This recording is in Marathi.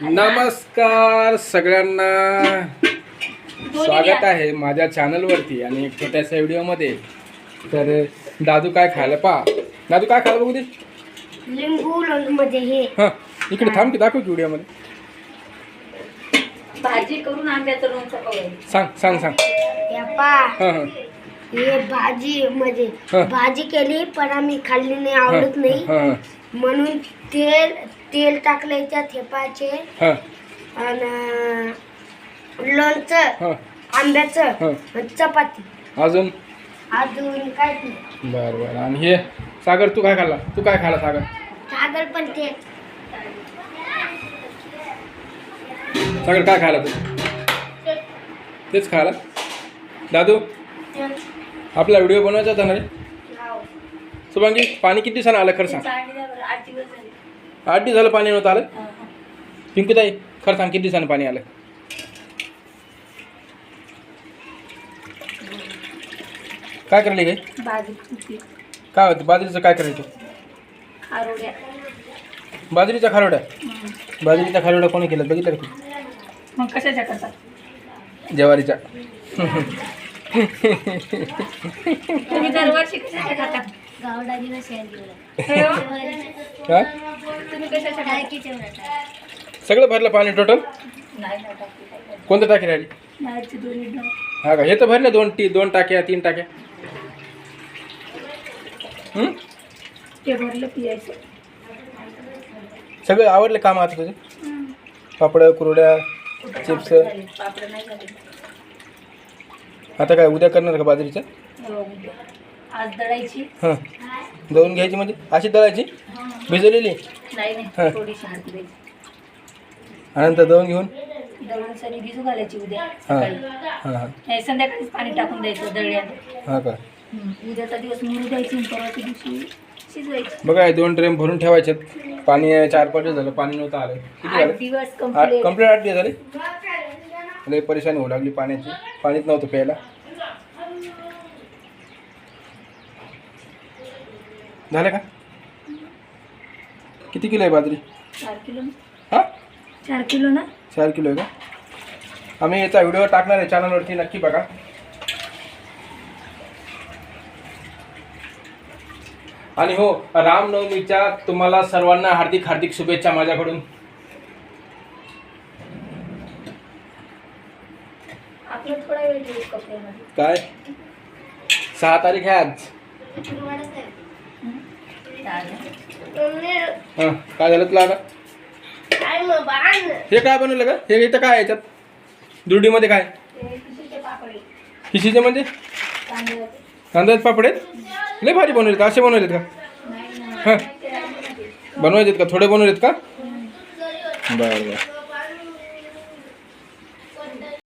नमस्कार सगळ्यांना, स्वागत आहे माझ्या चॅनलवरती आणि एक छोट्याशा व्हिडिओमध्ये. तर दादू काय खायला दादू काय खायला बघू दे. लिंबू मध्ये हे हां इकडे थांब की दाखव की व्हिडिओमध्ये. भाजी करून आंब्याचं लोणचं करायचं. सांग सांग सांग. हां हां हे भाजी मध्ये भाजी केली पण आम्ही खाल्ली नाही, आवडत नाही म्हणून तेल टाकले त्या थेपाचे आणि लोणचं आंब्याचं चपाती अजून काय नाही. बरं बरं. आणि हे सागर तू काय खाल्ला? तू काय खाला सागर? सागर पण ते सागर काय खायला तू? तेच खायला. दादू आपला व्हिडिओ बनवायचा होता ना रे. शुभांगी पाणी किती दिवसानं आलं खरं सांग. 8 दिवस झालं पाणी नव्हतं आलं. पिंकूताई खरं सांग किती दिवसानं पाणी आलं? काय करले काय? काय होतं बाजरीचं? काय करायचं? बाजरीच्या खारोड्या. बाजरीच्या खारोड्या कोणी केलं बघितलं का? मग कशाच्या करतात? ज्वारीच्या. तुम्ही दरवर्षी कशाच्या खातात? गावडाजीला शेअर काय तुम्ही कशाच्या खातात? सगळं भरलं पाणी टोटल? नाही कोणतं टाकी राहिली? नारळाची दोन्ही डोळे. हा का? हे तर भरले 2 टाक्या 3 टाक्या. ते भरलं पियायचं. सगळं आवडलं काम आता तुझे? पापड कुरड्या चिप्स. पापड नाही झाले. आता काय उद्या करणार का बाजरीचं? आज दळायची. हां दळून घ्यायची म्हणजे अशी दळायची भिजवलेली? नाही थोडीशी हलकी द्यायची. नंतर दळून घेऊन दळून सनी भिजू घालायची उद्या हां सकाळी. हां हां नाही संध्याकाळीच पाणी टाकून द्यायचं दळल्यानं. हां का? उद्याचा दिवस मुरू द्यायची, परवाच्या दिवशी शिजवायची. बघा 2 ड्रम भरून ठेवायच्यात. पाणी 4-5 दिवस झालं पाणी नव्हतं आलं. किती 8 झालं? दिवस कंप्लीट कंप्लीट. 8 दिवस झाले. लई परेशानी होऊ लागली पाण्याची. पाणीच नव्हतं प्यायला. झालं का? किती किलो आहे बाजरी? 4 किलो. हां 4 किलो ना? 4 किलो आहे का? आम्ही याचा व्हिडिओ टाकणार आहे चॅनलवरती, नक्की बघा. आणि हो रामनवमीच्या तुम्हाला सर्वांना हार्दिक हार्दिक शुभेच्छा माझ्याकडून. आपलं थोडा वेळ ठेवू कपड्यामध्ये. काय 6 तारीख आहे आज. हां काय झालं तुला आता? हे काय बनवलं का? हे इथं काय याच्यात दुर्डीमध्ये काय? खिशीचे म्हणजे तांदळाचे पापड आहेत. लय भारी बनवलेत का? असे बनवलेत का? हां बनवायचेत का? थोडे बनवलेत का? बरं बरं.